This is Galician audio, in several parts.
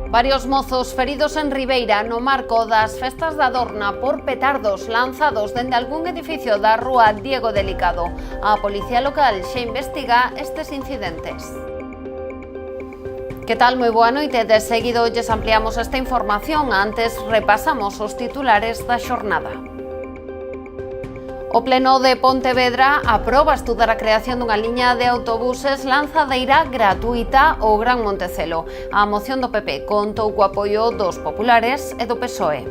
Varios mozos feridos en Ribeira no marco das festas da Adorna por petardos lanzados dende algún edificio da rúa Diego Delicado. A Policía Local xa investiga estes incidentes. Que tal? Moi boa noite. De seguido lles ampliamos esta información. Antes repasamos os titulares da xornada. O Pleno de Pontevedra aproba estudar a creación dunha liña de autobuses lanzadeira gratuita ao Gran Montecelo. A moción do PP contou co apoio dos populares e do PSOE.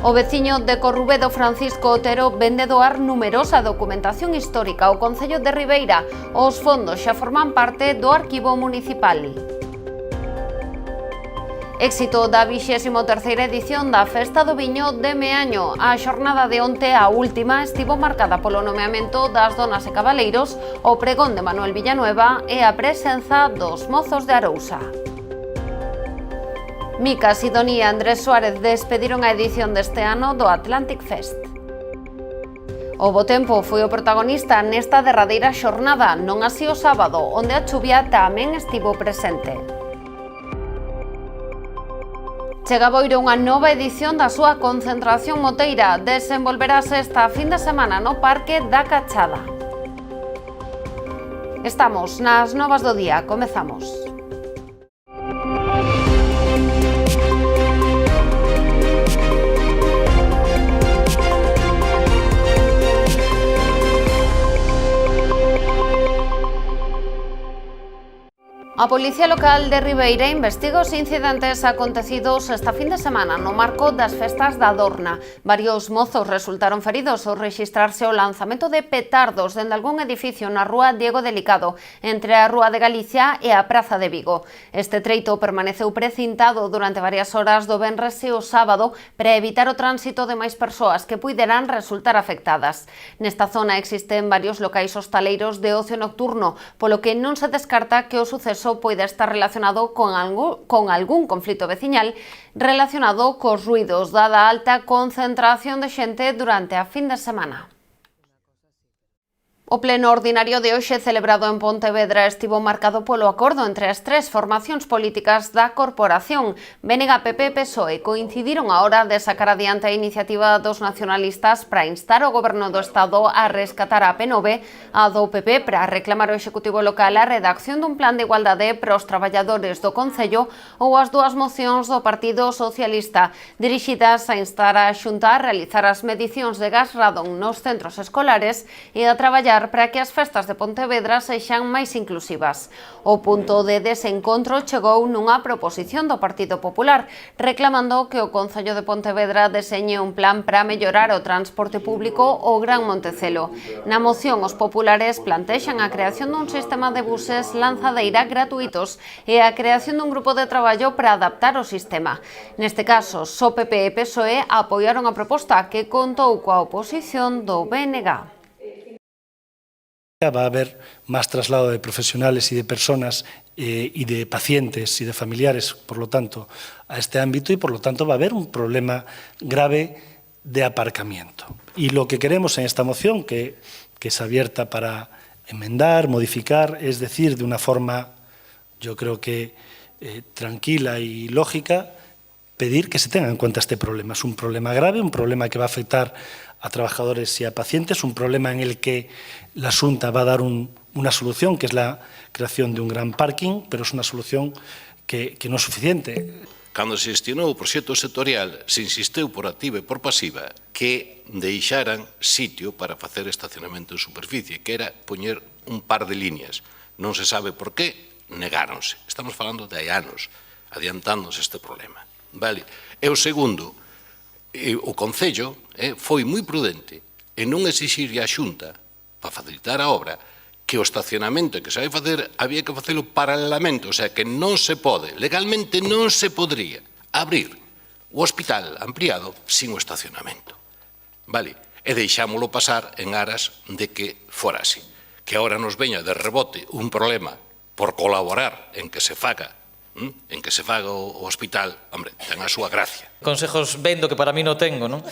O veciño de Corrubedo, Francisco Otero, vende doar numerosa documentación histórica ao Concello de Ribeira. Os fondos xa forman parte do arquivo municipal. Éxito da 23ª edición da Festa do Viño de Meaño. A xornada de onte, a última, estivo marcada polo nomeamento das donas e cabaleiros, o pregón de Manuel Villanueva e a presenza dos mozos de Arousa. Mica Sidoní e Andrés Suárez despediron a edición deste ano do Atlantic Fest. O bo tempo foi o protagonista nesta derradeira xornada, non así o sábado, onde a chuvia tamén estivo presente. Chega Boiro unha nova edición da súa concentración moteira. Desenvolverase esta fin de semana no Parque da Cachada. Estamos nas novas do día. Comezamos. A Policía Local de Ribeira investiga os incidentes acontecidos esta fin de semana no marco das festas da Adorna. Varios mozos resultaron feridos ao rexistrarse o lanzamento de petardos dende algún edificio na rúa Diego Delicado, entre a Rúa de Galicia e a Praza de Vigo. Este treito permaneceu precintado durante varias horas do venres e o sábado para evitar o tránsito de máis persoas que puideran resultar afectadas. Nesta zona existen varios locais hostaleiros de ocio nocturno, polo que non se descarta que o suceso poida estar relacionado con algún conflito veciñal relacionado cos ruidos dada a alta concentración de xente durante a fin de semana. O pleno ordinario de hoxe celebrado en Pontevedra estivo marcado polo acordo entre as tres formacións políticas da corporación. BNG, PP e PSOE coincidiron a hora de sacar adiante a iniciativa dos nacionalistas para instar o Goberno do Estado a rescatar a P9, a do PP para reclamar ao Executivo local a redacción dun plan de igualdade para os traballadores do Concello ou as dúas mocións do Partido Socialista dirixidas a instar a Xunta a realizar as medicións de gas radon nos centros escolares e a traballar para que as festas de Pontevedra sexan máis inclusivas. O punto de desencontro chegou nunha proposición do Partido Popular, reclamando que o Concello de Pontevedra deseñe un plan para mellorar o transporte público ao Gran Montecelo. Na moción, os populares plantexan a creación dun sistema de buses lanzadeira gratuitos e a creación dun grupo de traballo para adaptar o sistema. Neste caso, só PP e PSOE apoiaron a proposta que contou coa oposición do BNG. Va a haber más traslado de profesionales y de personas y de pacientes y de familiares, por lo tanto, a este ámbito y, por lo tanto, va a haber un problema grave de aparcamiento. Y lo que queremos en esta moción, que es abierta para enmendar, modificar, es decir, de una forma, yo creo que tranquila y lógica, pedir que se tenga en cuenta este problema. Es un problema grave, un problema que va a afectar a trabajadores y a pacientes, un problema en el que la Xunta va a dar una solución, que es la creación de un gran parking, pero es una solución que no es suficiente. Cando se gestionou o proxecto sectorial, se insisteu por activa e por pasiva que deixaran sitio para facer estacionamento en superficie, que era poñer un par de líneas. Non se sabe por qué, negáronse. Estamos falando de hai anos, adiantándose este problema. Vale. E o segundo, o Concello foi moi prudente en non exixirlle á Xunta, para facilitar a obra, que o estacionamento que se vai facer había que facelo paralelamente, o sea, que non se pode, legalmente non se podría abrir o hospital ampliado sin o estacionamento. Vale? E deixámolo pasar en aras de que fora así. Que agora nos veña de rebote un problema por colaborar en que se faga en que se faga o hospital, hombre, ten a súa gracia. Consejos vendo que para mí non tengo, non?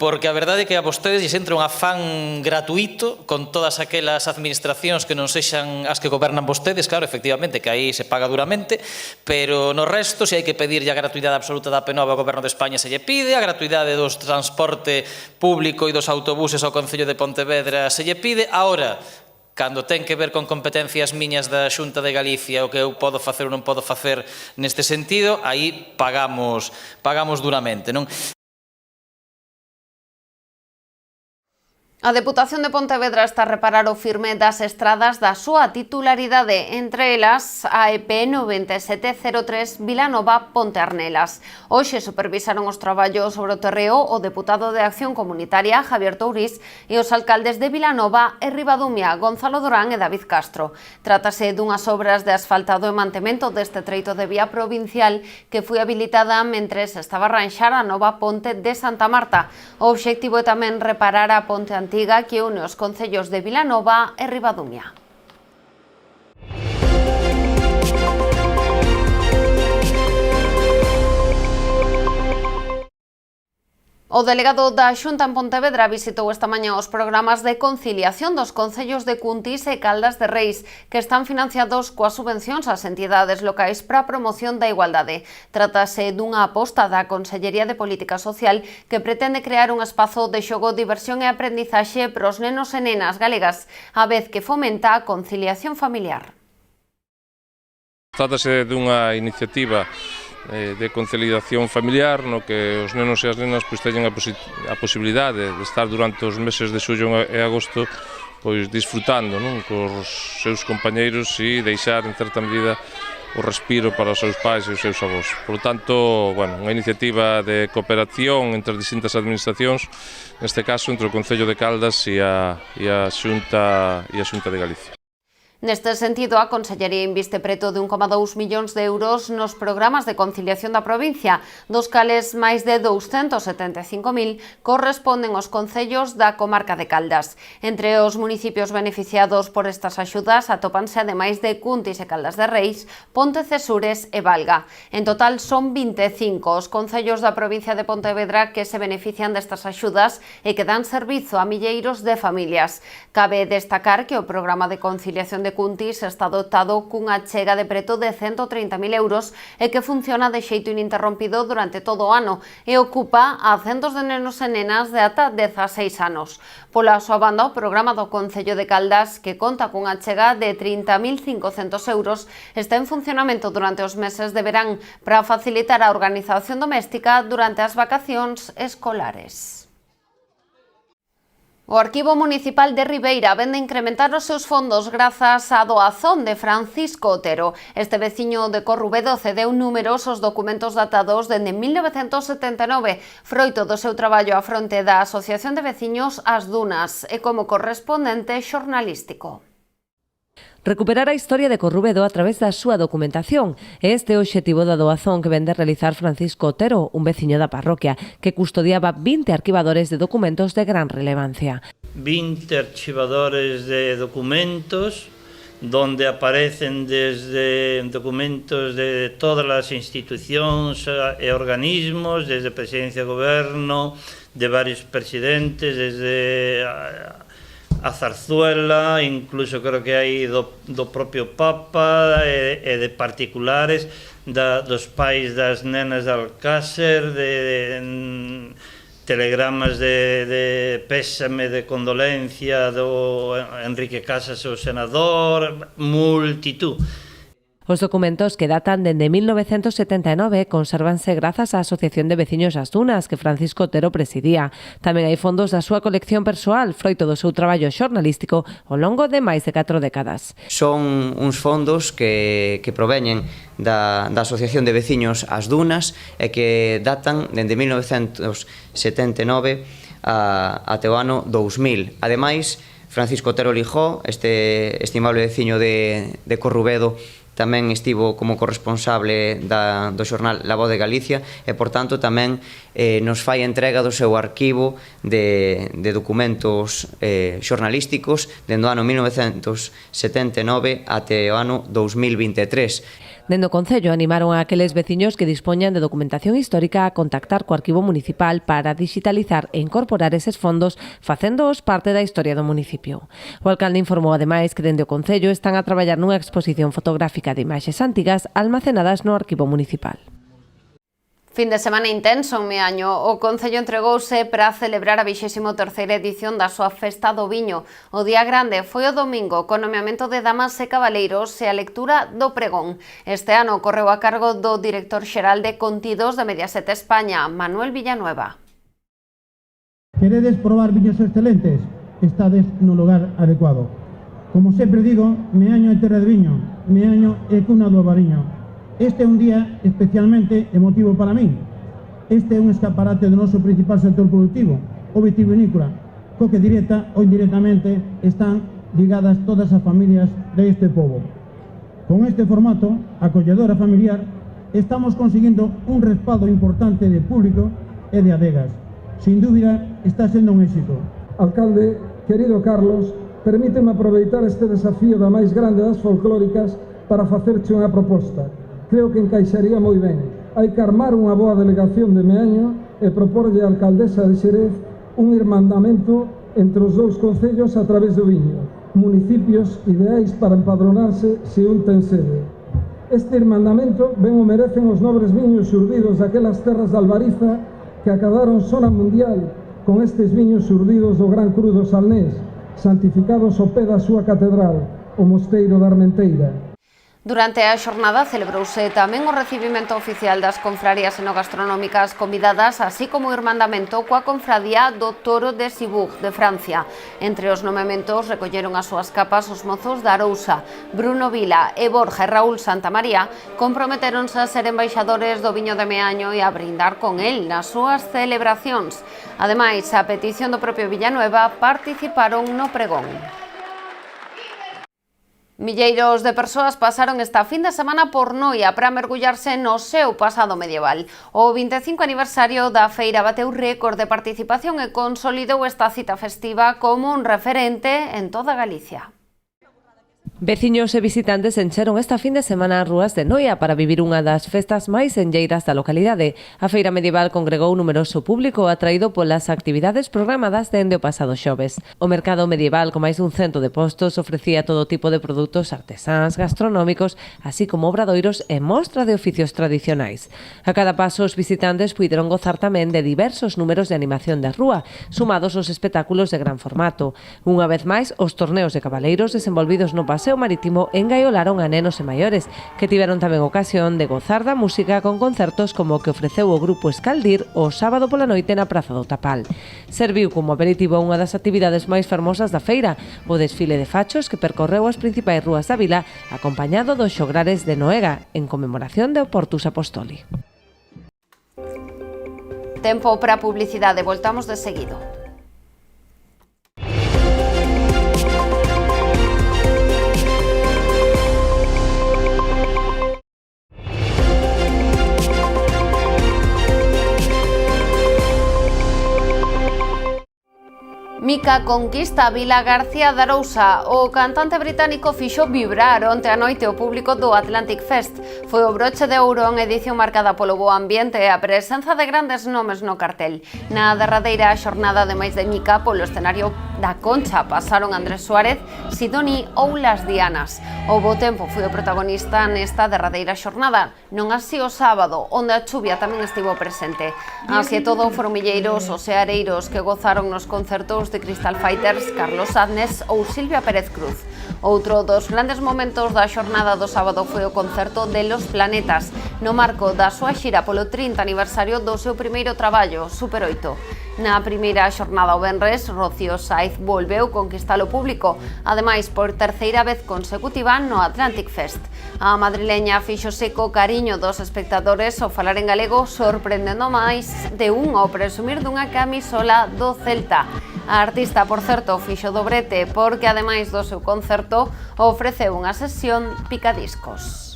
Porque a verdade é que a vostedes lles entra un afán gratuito con todas aquelas administracións que non sexan as que gobernan vostedes, claro, efectivamente, que aí se paga duramente, pero no resto, se hai que pedirlle a gratuidade absoluta da P9 ao Goberno de España se lle pide, a gratuidade dos transporte público e dos autobuses ao Concello de Pontevedra se lle pide. Ahora, cando ten que ver con competencias miñas da Xunta de Galicia, o que eu podo facer ou non podo facer neste sentido, aí pagamos duramente, non? A Deputación de Pontevedra está a reparar o firme das estradas da súa titularidade, entre elas a EP 9703 Vilanova-Ponte Arnelas. Hoxe supervisaron os traballos sobre o terreo o deputado de Acción Comunitaria, Javier Tourís, e os alcaldes de Vilanova e Ribadumia, Gonzalo Durán e David Castro. Trátase dunhas obras de asfaltado e mantemento deste treito de vía provincial que foi habilitada mentres estaba a arranxar a nova ponte de Santa Marta. O obxectivo é tamén reparar a ponte antiga que une os concellos de Vilanova e Ribadumia. O delegado da Xunta en Pontevedra visitou esta mañá os programas de conciliación dos concellos de Cuntis e Caldas de Reis, que están financiados coas subvencións ás entidades locais para a promoción da igualdade. Trátase dunha aposta da Consellería de Política Social que pretende crear un espazo de xogo, diversión e aprendizaxe para os nenos e nenas galegas, a vez que fomenta a conciliación familiar. Trátase dunha iniciativa de conciliación familiar no que os nenos e as nenas teñen a posibilidade de estar durante os meses de xullo e agosto disfrutando cos seus compañeiros e deixar en certa medida o respiro para os seus pais e os seus avós. Por lo tanto, unha iniciativa de cooperación entre as distintas administracións, neste caso entre o Concello de Caldas e a Xunta de Galicia. Neste sentido, a Consellería inviste preto de 1,2 millóns de euros nos programas de conciliación da provincia, dos cales máis de 275.000 corresponden aos concellos da comarca de Caldas. Entre os municipios beneficiados por estas axudas atópanse ademais de Cuntis e Caldas de Reis, Pontecesures e Valga. En total son 25 os concellos da provincia de Pontevedra que se benefician destas axudas e que dan servizo a milleiros de familias. Cabe destacar que o programa de conciliación de Cuntis está dotado cunha chega de preto de 130.000 euros e que funciona de xeito ininterrompido durante todo o ano e ocupa a centos de nenos e nenas de ata 16 anos. Pola súa banda, o programa do Concello de Caldas, que conta cunha chega de 30.500 euros, está en funcionamento durante os meses de verán para facilitar a organización doméstica durante as vacacións escolares. O Arquivo Municipal de Ribeira vende incrementar os seus fondos grazas á doazón de Francisco Otero. Este veciño de Corrubedo cedeu numerosos documentos datados dende 1979, froito do seu traballo á fronte da Asociación de Veciños As Dunas e como correspondente xornalístico. Recuperar a historia de Corrubedo a través da súa documentación. Este é o obxectivo da doazón que vende realizar Francisco Otero, un veciño da parroquia, que custodiaba 20 arquivadores de documentos de gran relevancia. 20 archivadores de documentos, donde aparecen desde documentos de todas as institucións e organismos, desde Presidencia de Goberno, de varios presidentes, desde a Zarzuela, incluso creo que hai do propio Papa e de particulares, dos pais das nenas de Alcácer, de telegramas de pésame, de condolencia do Enrique Casas, o senador, multitud. Os documentos que datan dende 1979 consérvanse grazas á Asociación de Veciños As Dunas, que Francisco Otero presidía. Tamén hai fondos da súa colección persoal, froito do seu traballo xornalístico ao longo de máis de 4 décadas. Son uns fondos que proveñen da Asociación de Veciños As Dunas e que datan dende 1979 até o ano 2000. Ademais, Francisco Otero Lijó, este estimable veciño de Corrubedo, tamén estivo como corresponsable do xornal La Voz de Galicia e, por tanto, tamén nos fai entrega do seu arquivo de documentos xornalísticos dende o ano 1979 até o ano 2023. Dende o Concello animaron a aqueles veciños que dispoñan de documentación histórica a contactar co Arquivo Municipal para digitalizar e incorporar eses fondos, facéndoos parte da historia do municipio. O alcalde informou ademais que dende o Concello están a traballar nunha exposición fotográfica de imaxes antigas almacenadas no Arquivo Municipal. Fin de semana intenso en Meaño. O Concello entregouse para celebrar a 23ª edición da súa Festa do Viño. O día grande foi o domingo, co nomeamento de damas e cabaleiros e a lectura do pregón. Este ano correu a cargo do director xeral de Contidos de Mediaset España, Manuel Villanueva. Queredes probar viños excelentes? Estades no lugar adecuado. Como sempre digo, Meaño é terra de viño, Meaño é cuna do Albariño. Este é un día especialmente emotivo para min. Este é un escaparate do noso principal sector productivo, o vitivinícola, co que directa ou indirectamente están ligadas todas as familias deste pobo. Con este formato, acolledor e familiar, estamos conseguindo un respaldo importante de público e de adegas. Sin dúbida, está sendo un éxito. Alcalde, querido Carlos, permíteme aproveitar este desafío da máis grande das folclóricas para facerche unha proposta. Creo que encaixaría moi ben. Hai que armar unha boa delegación de Meaño e proporlle á alcaldesa de Xerez un irmandamento entre os dous concellos a través do viño, municipios ideais para empadronarse se un ten sede. Este irmandamento ben o merecen os nobres viños xurdidos daquelas terras de Albariza que acadaron sona mundial con estes viños xurdidos do Gran Cru do Salnés, santificados ao pé da súa catedral, o Mosteiro da Armenteira. Durante a xornada celebrouse tamén o recibimento oficial das confrarías enogastronómicas convidadas, así como o irmandamento coa confradía do Toro de Cibourg de Francia. Entre os nomeamentos recolleron as súas capas os mozos da Arousa. Bruno Vila e Borja e Raúl Santamaría comprometeronse a ser embaixadores do viño de Meaño e a brindar con el nas súas celebracións. Ademais, a petición do propio Villanueva, participaron no pregón. Milleiros de persoas pasaron esta fin de semana por Noia para mergullarse no seu pasado medieval. O 25 aniversario da feira bateu récord de participación e consolidou esta cita festiva como un referente en toda Galicia. Veciños e visitantes encheron esta fin de semana as rúas de Noia para vivir unha das festas máis enlleiras da localidade. A feira medieval congregou numeroso público atraído polas actividades programadas dende o pasado xoves. O mercado medieval, con máis dun 100 de postos, ofrecía todo tipo de produtos artesáns, gastronómicos, así como obradoiros e mostra de oficios tradicionais. A cada paso, os visitantes puideron gozar tamén de diversos números de animación de rúa, sumados aos espectáculos de gran formato. Unha vez máis, os torneos de cabaleiros desenvolvidos no paseo marítimo engaiolaron a nenos e maiores, que tiveron tamén ocasión de gozar da música con concertos como o que ofreceu o grupo Escaldir o sábado pola noite na Praza do Tapal. Serviu como aperitivo unha das actividades máis fermosas da feira, o desfile de fachos que percorreu as principais rúas da vila, acompañado dos xograres de Noega, en conmemoración de Portus Apostoli. Tempo para publicidade, voltamos de seguido. Mika conquista a Vila García de Arousa. O cantante británico fixo vibrar onte a noite o público do Atlantic Fest. Foi o broche de ouro en edición marcada polo bo ambiente e a presenza de grandes nomes no cartel. Na derradeira xornada de máis de Mika, polo escenario da Concha pasaron Andrés Suárez, Sidoni ou Las Dianas. O bo tempo foi o protagonista nesta derradeira xornada, non así o sábado, onde a chuvia tamén estivo presente. Así e todo, foron milleiros os seareiros que gozaron nos concertos de Crystal Fighters, Carlos Adnes ou Silvia Pérez Cruz. Outro dos grandes momentos da xornada do sábado foi o concerto de Los Planetas, no marco da súa xira polo 30 aniversario do seu primeiro traballo, Super 8. Na primeira xornada o venres, Rocío Saiz volveu conquistar o público, ademais por terceira vez consecutiva no Atlantic Fest. A madrileña fíxose co cariño dos espectadores ao falar en galego, sorprendendo máis de un ao presumir dunha camisola do Celta. A artista, por certo, fixo dobrete porque, ademais do seu concerto, ofreceu unha sesión picadiscos.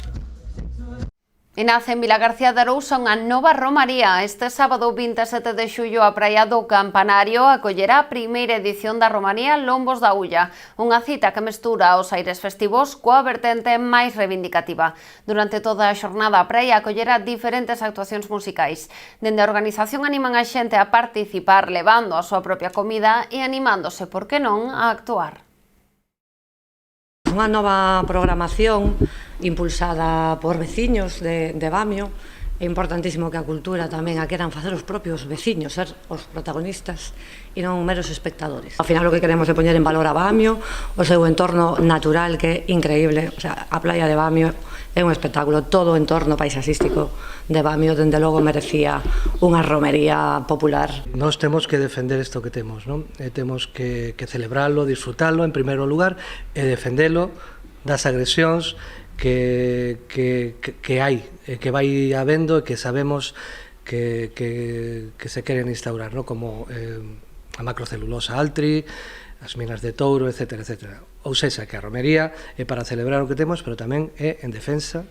E nace en Vilagarcía de Arousa unha nova romaría. Este sábado 27 de xullo a Praia do Campanario acollerá a primeira edición da romaría Lombos da Ulla, unha cita que mestura os aires festivos coa vertente máis reivindicativa. Durante toda a xornada a praia acollerá diferentes actuacións musicais. Dende a organización animan a xente a participar levando a súa propia comida e animándose, por que non, a actuar. Unha nova programación impulsada por veciños de Bamio. É importantísimo que a cultura tamén a queran facer os propios veciños, ser os protagonistas e non meros espectadores. Ao final o que queremos é poñer en valor a Bamio, o seu entorno natural que é increíble. O sea, a playa de Bamio é un espectáculo, todo o entorno paisaxístico de Bamio, dende logo merecía unha romería popular. Nós temos que defender isto que temos, non? Temos que celebralo, disfrutalo en primeiro lugar e defendelo das agresións que hai, que vai habendo e que sabemos que se queren instaurar, ¿no? Como a macrocelulosa Altri, as minas de Touro, etc. etc. Ou seja, que a romería é para celebrar o que temos, pero tamén é en defensa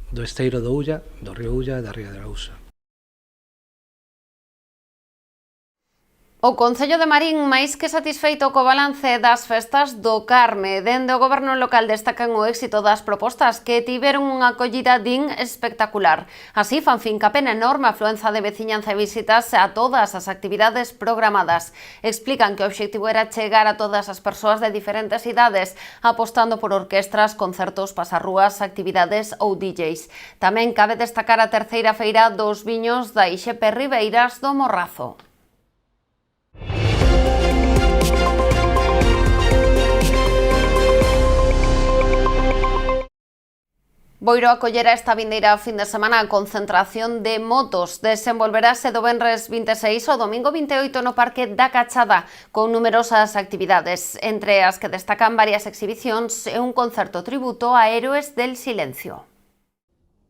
do esteiro do Ulla, do río Ulla e da ría de Arousa. O Concello de Marín máis que satisfeito co balance das festas do Carme. Dende o goberno local destacan o éxito das propostas que tiveron unha acollida din espectacular. Así fan fincapé na enorme afluenza de veciñanza e visitas a todas as actividades programadas. Explican que o obxectivo era chegar a todas as persoas de diferentes idades, apostando por orquestras, concertos, pasarrúas, actividades ou DJs. Tamén cabe destacar a terceira feira dos viños da Ixepe Ribeiras do Morrazo. Boiro acollera esta vindeira fin de semana a concentración de motos. Desenvolverase do venres 26 ao domingo 28 no Parque da Cachada, con numerosas actividades, entre as que destacan varias exhibicións e un concerto tributo a héroes del silencio.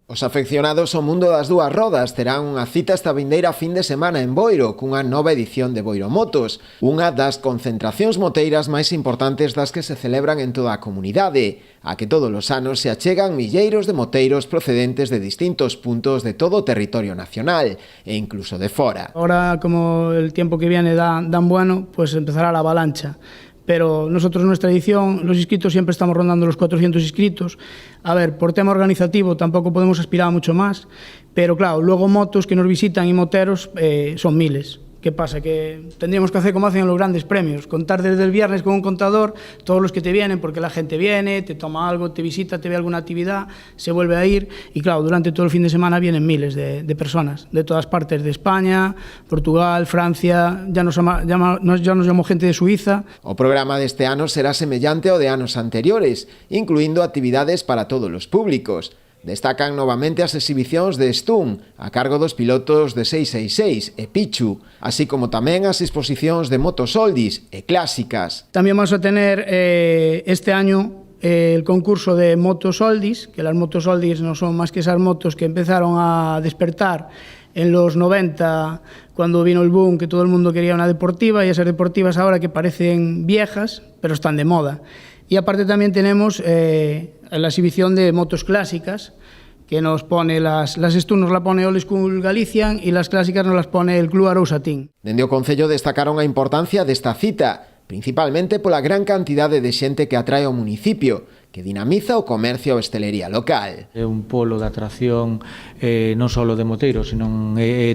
Os afeccionados ao mundo das dúas rodas terán unha cita esta vindeira fin de semana en Boiro cunha nova edición de Boiro Motos, unha das concentracións moteiras máis importantes das que se celebran en toda a comunidade, a que todos os anos se achegan milleiros de moteiros procedentes de distintos puntos de todo o territorio nacional e incluso de fora. Ahora, como el tiempo que viene dan bueno, pues empezará la avalancha. Pero nosotros, nuestra edición, los inscritos siempre estamos rondando los 400 inscritos. A ver, por tema organizativo tampoco podemos aspirar a mucho más, pero claro, luego motos que nos visitan y moteros son miles. ¿Qué pasa? Que tendríamos que hacer como hacen en los grandes premios, contar desde el viernes con un contador todos los que te vienen, porque la gente viene, te toma algo, te visita, te ve alguna actividad, se vuelve a ir, y claro, durante todo el fin de semana vienen miles de personas, de todas partes de España, Portugal, Francia, ya nos llamó gente de Suiza. O programa deste ano será semellante ao de anos anteriores, incluindo actividades para todos os públicos. Destacan novamente as exhibicións de Stun, a cargo dos pilotos de 666 e Pichu, así como tamén as exposicións de motos oldies e clásicas. También vamos a tener este año el concurso de motos oldies, que las motos oldies no son más que esas motos que empezaron a despertar en los 90, cuando vino el boom, que todo el mundo quería una deportiva, y esas deportivas ahora que parecen viejas, pero están de moda. Y aparte también tenemos la exhibición de motos clásicas, que nos pone las Stun nos la pone Old School Galician y las clásicas nos las pone el Club Arousa Team. Dende o Concello destacaron a importancia desta cita, principalmente pola gran cantidade de xente que atrae ao municipio, que dinamiza o comercio e a hostelería local. É un polo de atracción non só de moteiros, sino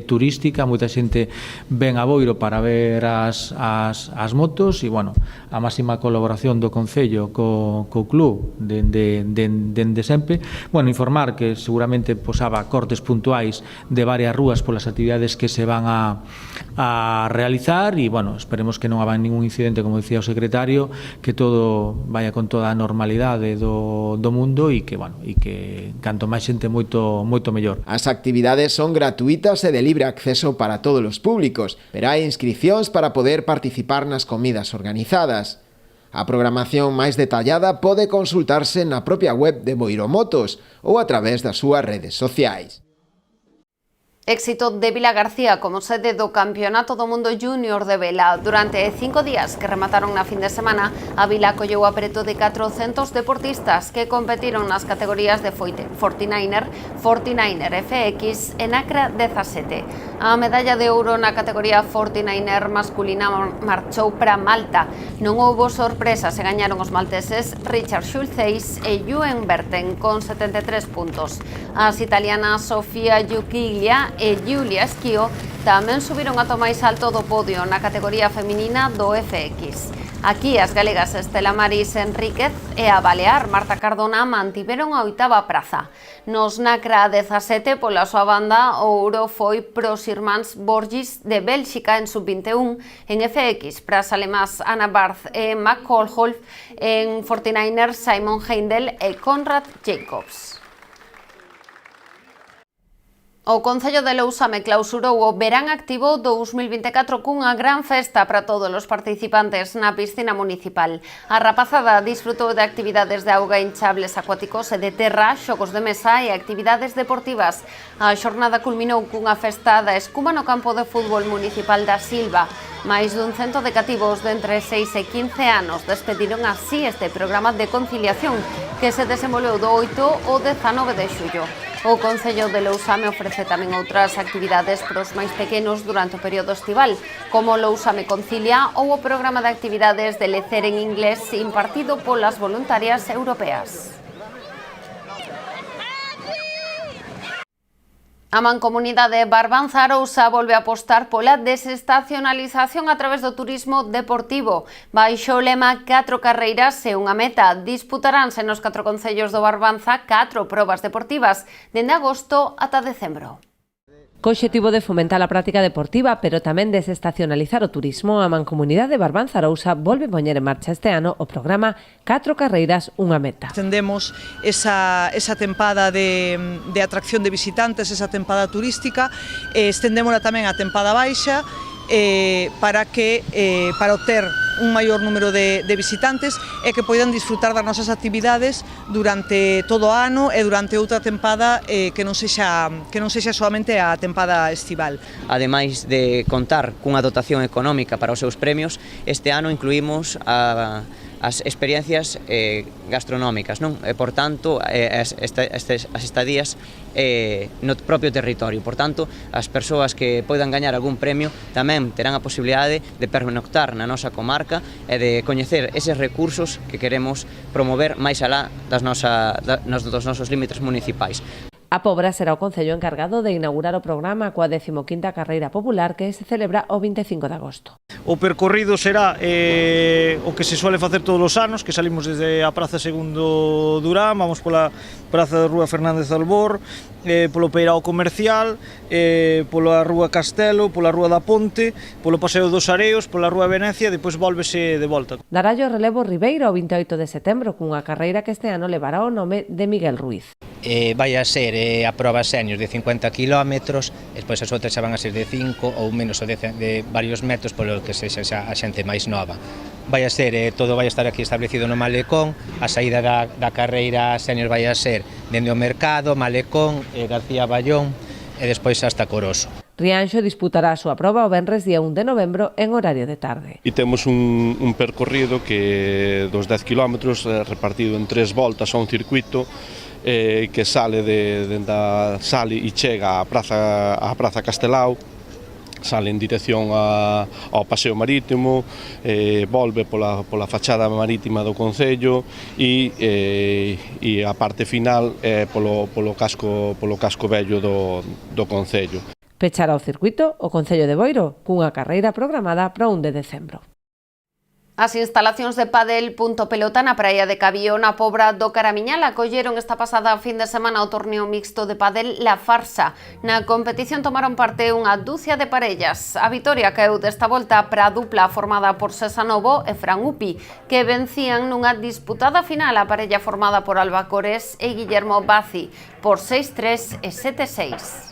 turística. Moita xente ven a Boiro para ver as motos e, bueno, a máxima colaboración do Concello co club dende sempre. Bueno, informar que seguramente posaba cortes puntuais de varias rúas polas actividades que se van a realizar e, bueno, esperemos que non haban ningún incidente, como dicía o secretario, que todo vaya con toda a normalidade cidade do mundo e que, bueno, e que canto máis xente moito mellor. As actividades son gratuitas e de libre acceso para todos os públicos, pero hai inscricións para poder participar nas comidas organizadas. A programación máis detallada pode consultarse na propia web de Boiro Motos ou a través das súas redes sociais. Éxito de Vila García como sede do Campeonato do Mundo Júnior de Vela. Durante 5 días que remataron na fin de semana, a Vila acolleu a preto de 400 deportistas que competiron nas categorías de 49er, FX e Nacra 17. A medalla de ouro na categoría 49er masculina marchou para Malta. Non houbo sorpresas e gañaron os malteses Richard Schulzeis e Ewan Berten con 73 puntos. As italianas Sofia Giuquiglia e Giulia Schio tamén subiron ata o máis alto do podio na categoría feminina do FX. Aquí as galegas Estela Maris Enríquez e a balear Marta Cardona mantiveron a 8ª praza. Nos Nacra 17, pola súa banda, o ouro foi pros irmáns Borgis de Bélxica en sub-21, en FX pras alemás Anna Barth e Mac Kohlhoff, en 49er Simon Heindel e Konrad Jacobs. O Concello de Lousame clausurou o Verán Activo 2024 cunha gran festa para todos os participantes na piscina municipal. A rapazada disfrutou de actividades de auga, hinchables acuáticos e de terra, xogos de mesa e actividades deportivas. A xornada culminou cunha festa da escuma no campo de fútbol municipal da Silva. Máis dun cento de cativos de entre 6 e 15 anos despediron así este programa de conciliación que se desenvolveu do 8 ao 19 de xullo. O Concello de Lousame ofrece tamén outras actividades para os máis pequenos durante o período estival, como Lousame Concilia ou o programa de actividades de lecer en inglés impartido polas voluntarias europeas. A Mancomunidade Barbanza Arousa volve a apostar pola desestacionalización a través do turismo deportivo. Baixo o lema 4 carreiras e unha meta. Disputaránse nos 4 concellos do Barbanza 4 probas deportivas dende agosto ata decembro. Co obxectivo de fomentar a práctica deportiva, pero tamén desestacionalizar o turismo, a Mancomunidade Barbanza Arousa volve poñer en marcha este ano o programa 4 carreiras, unha meta. Tendemos esa tempada de atracción de visitantes, esa tempada turística, estendémola tamén a tempada baixa, para obter un maior número de visitantes e que poidan disfrutar das nosas actividades durante todo o ano e durante outra tempada que non sexa soamente a tempada estival. Ademais de contar cunha dotación económica para os seus premios, este ano incluímos as experiencias gastronómicas, non? E, por tanto, as estadías no propio territorio. Por tanto, as persoas que poidan gañar algún premio tamén terán a posibilidade de pernoctar na nosa comarca e de coñecer eses recursos que queremos promover máis alá dos nosos límites municipais. A Pobra será o concello encargado de inaugurar o programa coa 15ª Carreira Popular que se celebra o 25 de agosto. O percorrido será o que se suele facer todos os anos, que salimos desde a Praza Segundo Durán, vamos pola Praza da Rúa Fernández Albor, polo Peirao Comercial, pola Rúa Castelo, pola Rúa da Ponte, polo Paseo dos Areos, pola Rúa Venecia e depois volvese de volta. Darallo relevo Ribeiro o 28 de setembro cunha carreira que este ano levará o nome de Miguel Ruiz. Vai a ser a proba senior de 50 km, despois as outras xa van a ser de 5 ou menos de varios metros polo que sexa a xente máis nova. Vai a ser, todo vai a estar aquí establecido no Malecón, a saída da carreira senior vai a ser dende o Mercado, Malecón, García Ballón e despois hasta Coroso. Rianxo disputará a súa proba o venres día 1 de novembro en horario de tarde. E temos un percorrido que dos 10 km repartido en 3 voltas a un circuito que sale sale e chega á Praza Castelao, sale en dirección ao Paseo Marítimo, volve pola fachada marítima do Concello e a parte final polo casco vello do Concello. Pechará o circuito o Concello de Boiro cunha carreira programada para 1 de decembro. As instalacións de pádel Punto Pelota na praia de Cabío, na Pobra do Caramiñal, acolleron esta pasada fin de semana o torneo mixto de pádel La Farsa. Na competición tomaron parte unha dúcia de parellas. A vitoria caeu desta volta para a dupla formada por César Novo e Fran Upi, que vencían nunha disputada final a parella formada por Alba Cores e Guillermo Bazzi por 6-3 e 7-6.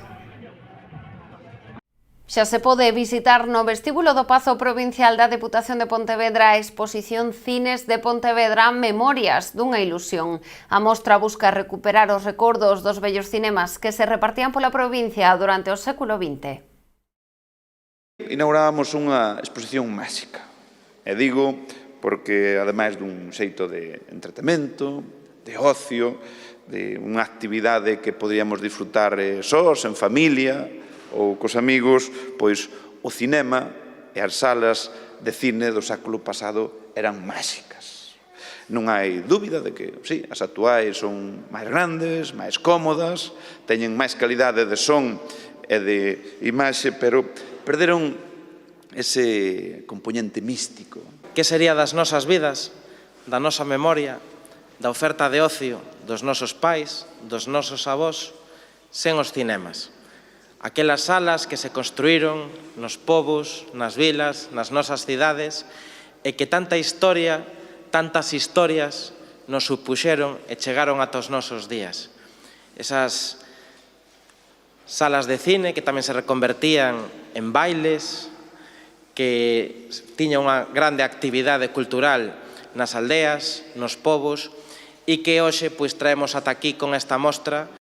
Xa se pode visitar no vestíbulo do Pazo Provincial da Deputación de Pontevedra a exposición Cines de Pontevedra Memorias dunha ilusión. A mostra busca recuperar os recordos dos vellos cinemas que se repartían pola provincia durante o século XX. Inaugurábamos unha exposición máxica. E digo porque, ademais dun xeito de entretemento, de ocio, de unha actividade que podíamos disfrutar sós, en familia, ou cos amigos, pois o cinema e as salas de cine do século pasado eran máxicas. Non hai dúbida de que, sí, as actuais son máis grandes, máis cómodas, teñen máis calidade de son e de imaxe, pero perderon ese componente místico. Que sería das nosas vidas, da nosa memoria, da oferta de ocio dos nosos pais, dos nosos avós, sen os cinemas? Aquelas salas que se construíron nos povos, nas vilas, nas nosas cidades e que tanta historia, tantas historias nos supuxeron e chegaron ata os nosos días. Esas salas de cine que tamén se reconvertían en bailes, que tiña unha grande actividade cultural nas aldeas, nos povos e que hoxe pois traemos ata aquí con esta mostra.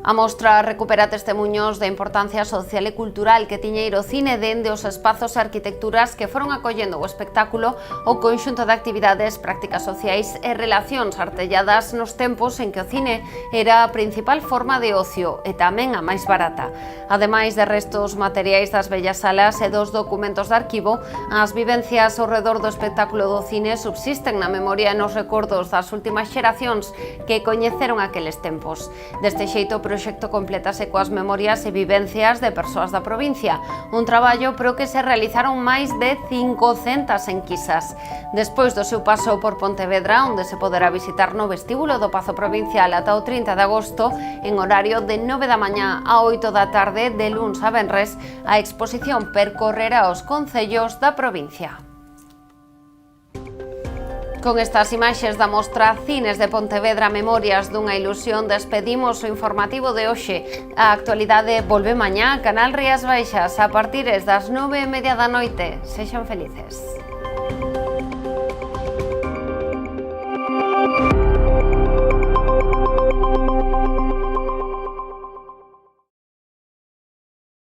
A mostra recupera testemuños da importancia social e cultural que tiña ir ao cine dende os espazos e arquitecturas que foron acollendo o espectáculo, o conxunto de actividades, prácticas sociais e relacións artelladas nos tempos en que o cine era a principal forma de ocio e tamén a máis barata. Ademais de restos materiais das bellas salas e dos documentos de arquivo, as vivencias ao redor do espectáculo do cine subsisten na memoria e nos recordos das últimas xeracións que coñeceron aqueles tempos. Deste xeito, o proxecto complétase coas memorias e vivencias de persoas da provincia, un traballo pro que se realizaron máis de 500 enquisas. Despois do seu paso por Pontevedra, onde se poderá visitar no vestíbulo do Pazo Provincial ata o 30 de agosto, en horario de 9 da mañá a 8 da tarde, de luns a venres, a exposición percorrerá os concellos da provincia. Con estas imaxes da mostra Cines de Pontevedra Memorias dunha ilusión despedimos o informativo de hoxe. A actualidade volve mañá, Canal Rías Baixas, a partir das 9:30 da noite. Sexan felices.